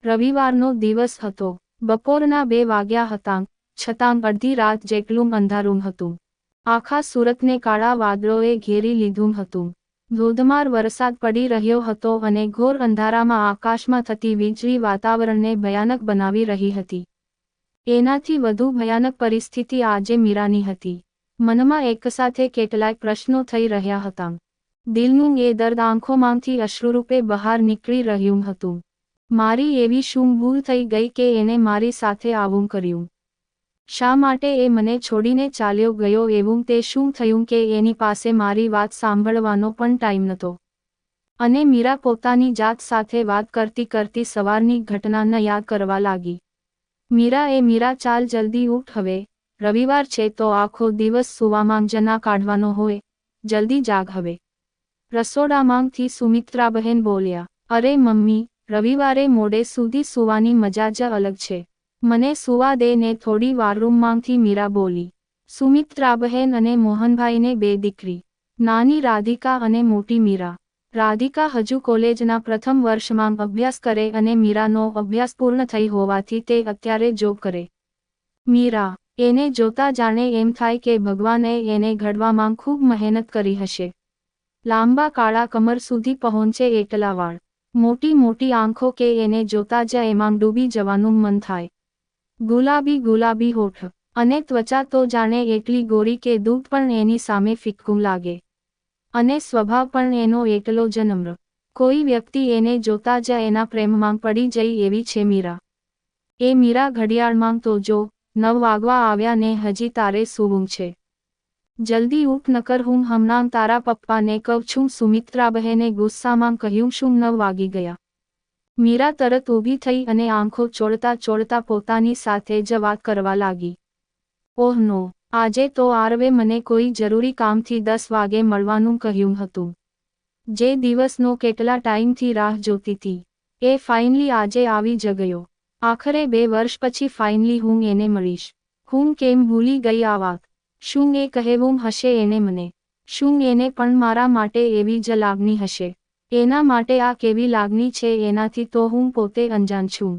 રવિવારનો દિવસ હતો. બપોરના 2 વાગ્યા હતા, છતાં અડધી રાત જેટલું અંધારું હતું. આખા સુરતને કાળા વાદળોએ ઘેરી લીધું હતું. ધોધમાર વરસાદ પડી રહ્યો હતો અને ઘોર અંધારામાં આકાશમાં થતી વીજળી વાતાવરણને ભયાનક બનાવી રહી હતી. એનાથી વધુ ભયાનક પરિસ્થિતિ આજે મીરાની હતી. મનમાં એકસાથે કેટલાય પ્રશ્નો થઈ રહ્યા હતા. દિલનું એ દર્દ આંખોમાંથી અશ્રુરૂપે બહાર નીકળી રહ્યું હતું. મારી એવી શું ભૂલ થઈ ગઈ કે એને મારી સાથે આવું કર્યું? શા માટે એ મને છોડીને ચાલ્યો ગયો? એવું તે શું થયું કે એની પાસે મારી વાત સાંભળવાનો પણ ટાઈમ નહોતો? અને મીરા પોતાની જાત સાથે વાત કરતી કરતી સવારની ઘટનાને યાદ કરવા લાગી. મીરા ચાલ જલ્દી ઉઠ હવે, રવિવાર છે તો આખો દિવસ સૂવામાં જ ના કાઢવાનો હોય, જલ્દી જાગ હવે. રસોડામાંથી સુમિત્રાબહેન બોલ્યા. અરે મમ્મી, રવિવારે મોડે સુધી સૂવાની મજા જ અલગ છે. મને સૂવા દે ને થોડી વાર રૂમમાંથી મીરા બોલી. સુમિત્રાબહેન અને મોહનભાઈને 2 દીકરી, નાની રાધિકા અને મોટી મીરા. રાધિકા હજુ કોલેજના પ્રથમ વર્ષમાં અભ્યાસ કરે અને મીરાનો અભ્યાસ પૂર્ણ થઈ હોવાથી તે અત્યારે જોબ કરે. મીરા, એને જોતા જાણે એમ થાય કે ભગવાને એને ઘડવામાં ખૂબ મહેનત કરી હશે. લાંબા કાળા કમર સુધી પહોંચે એટલા વાળ, મોટી મોટી આંખો કે એને જોતા જ એમાં ડૂબી જવાનું મન થાય. ગુલાબી ગુલાબી હોઠ અને ત્વચા તો જાણે એટલી ગોરી કે દૂધ પણ એની સામે ફિક્કું લાગે. અને સ્વભાવ પણ એનો એટલો જ નમ્ર. કોઈ વ્યક્તિ એને જોતા જ એના પ્રેમમાં પડી જાય એવી છે મીરા. મીરા ઘડિયાળમાં તો જો, 9 વાગવા આવ્યા ને હજી તારે સૂવું છે. જલ્દી ઉઠ નકર હું હમણાં તારા પપ્પાને કહું છું. સુમિત્રાબહેને ગુસ્સામાં કહ્યું. શું 9 વાગી ગયા? મીરા તરત ઊભી થઈ અને આંખો ચોળતા ચોળતા પોતાની સાથે જ વાત કરવા લાગી. ઓહ નો, આજે તો આરવે મને કોઈ જરૂરી કામથી 10 વાગે મળવાનું કહ્યું હતું. જે દિવસનો કેટલા ટાઈમથી રાહ જોતી હતી, એ ફાઇનલી આજે આવી જ ગયો. આખરે 2 વર્ષ પછી ફાઇનલી હું એને મળીશ. હું કેમ ભૂલી ગઈ આ વાત? શું એ કહેવું હશે એને મને? શું એને પણ મારા માટે એવી જ લાગણી હશે? એના માટે આ કેવી લાગણી છે એનાથી તો હું પોતે અજાણ છું.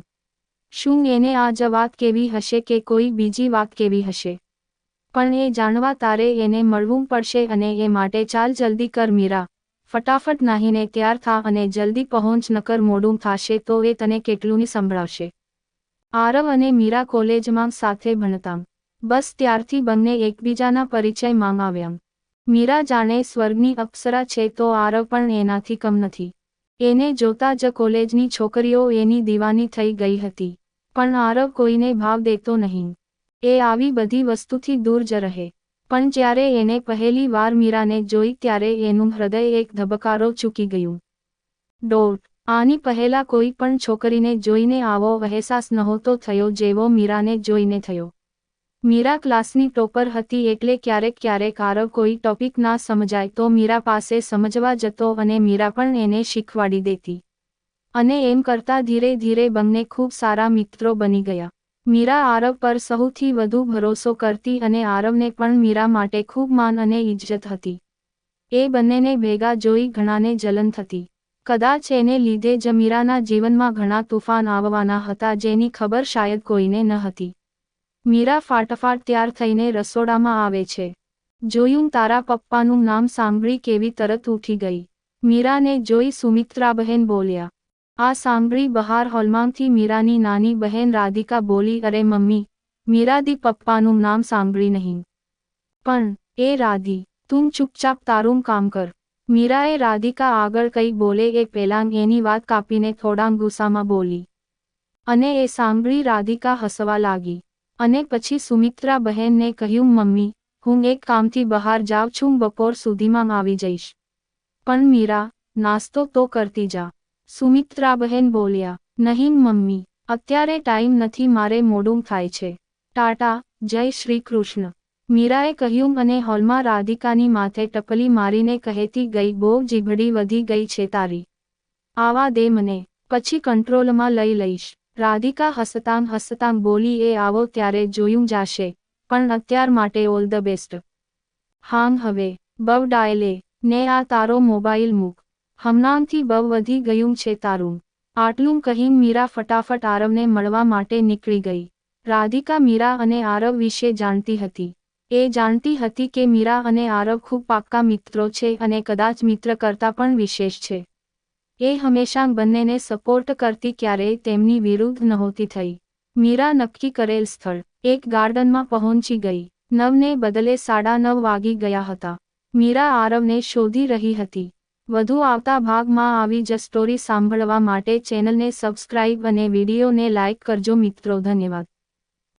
શું એને આ જ વાત કેવી હશે કે કોઈ બીજી વાત કેવી હશે? પણ એ જાણવા તારે એને મળવું પડશે અને એ માટે ચાલ જલ્દી કર મીરા. ફટાફટ નાહીને તૈયાર થા અને જલ્દી પહોંચ નકર મોડું થાશે તો એ તને કેટલું સંભળાવશે. આરવ અને મીરા કોલેજમાં સાથે ભણતા. બસ ત્યારથી બંને એકબીજાના પરિચય માંગાવ્યા. મીરા જાણે સ્વર્ગની અપ્સરા છે તો આરવ પણ એનાથી કમ નથી. એને જોતા જ કોલેજની છોકરીઓ એની દીવાની થઈ ગઈ હતી. પણ આરવ કોઈને ભાવ દેતો નહીં. એ આવી બધી વસ્તુથી દૂર જ રહે. પણ જ્યારે એને પહેલી વાર મીરાને જોઈ ત્યારે એનું હૃદય એક ધબકારો ચૂકી ગયું. આની પહેલા કોઈ પણ છોકરીને જોઈને આવો અહેસાસ નહોતો થયો જેવો મીરાને જોઈને થયો. મીરા ક્લાસની ટોપર હતી એટલે ક્યારેક આરવ કોઈ ટોપિક ના સમજાય તો મીરા પાસે સમજવા જતો અને મીરા પણ એને શીખવાડી દેતી. અને એમ કરતા ધીરે ધીરે બંને ખૂબ સારા મિત્રો બની ગયા. મીરા આરવ પર સૌથી વધુ ભરોસો કરતી અને આરવને પણ મીરા માટે ખૂબ માન અને ઇજ્જત હતી. એ બંનેને ભેગા જોઈ ઘણાને જલન થતી. કદાચ એને લીધે જ મીરાના જીવનમાં ઘણા તુફાન આવવાના હતા જેની ખબર શાયદ કોઈને ન હતી. મીરા ફાટફાટ તૈયાર થઈને રસોડામાં આવે છે. જોયું તારા પપ્પાનું નામ સાંભળી કેવી તરત ઉઠી ગઈ? મીરાને જોઈ સુમિત્રાબહેન બોલ્યા. આ સાંભળી બહાર હોલમાંથી મીરાની નાની બહેન રાધિકા બોલી. અરે મમ્મી, મીરાદી પપ્પાનું નામ સાંભળી નહીં. પણ, એ રાધી, તું ચૂપચાપ તારું કામ કર. મીરાએ રાધિકા આગળ કંઈ બોલે એ પહેલાં એની વાત કાપીને થોડાં ગુસ્સામાં બોલી. અને એ સાંભળી રાધિકા હસવા લાગી. અને પછી સુમિત્રાબહેનને કહ્યું મમ્મી, હું એક કામથી બહાર જાઉં છું, બપોર સુધીમાં આવી જઈશ. પણ મીરા, નાસ્તો તો કરતી જા. સુમિત્રાબહેન બોલ્યા. નહીં મમ્મી, અત્યારે ટાઈમ નથી, મારે મોડું થાય છે. ટાટા, જય શ્રી કૃષ્ણ. મીરાએ કહ્યું અને હોલમાં રાધિકાની માથે ટપલી મારીને કહેતી ગઈ બહુ જીભડી વધી ગઈ છે તારી. આવા દે મને, પછી કંટ્રોલમાં લઈ લઈશ. રાધિકા હસતાં બોલી એ આવો ત્યારે જોયું જાશે, પણ અત્યાર માટે ઓલ ધ બેસ્ટ. હાં હવે, બહુ ડાયલે, ને આ તારો મોબાઈલ મૂક. હમણાંથી બહુ વધી ગયું છે તારું. આટલું કહીને મીરા ફટાફટ આરવને મળવા માટે નીકળી ગઈ. રાધિકા મીરા અને આરવ વિશે જાણતી હતી. એ જાણતી હતી કે મીરા અને આરવ ખૂબ પાક્કા મિત્રો છે અને કદાચ મિત્ર કરતાં પણ વિશેષ છે. એ હંમેશા બંનેને સપોર્ટ કરતી, ક્યારેય તેમની વિરુદ્ધ નહોતી થઈ. મીરા નક્કી કરેલ સ્થળ એક ગાર્ડનમાં પહોંચી ગઈ. 9ને બદલે 9:30 વાગી ગયા હતા. મીરા આરવને શોધી રહી હતી. વધુ આવતા ભાગમાં આવી જ સ્ટોરી સાંભળવા માટે ચેનલને સબસ્ક્રાઇબ અને વિડીયોને લાઇક કરજો મિત્રો. ધન્યવાદ.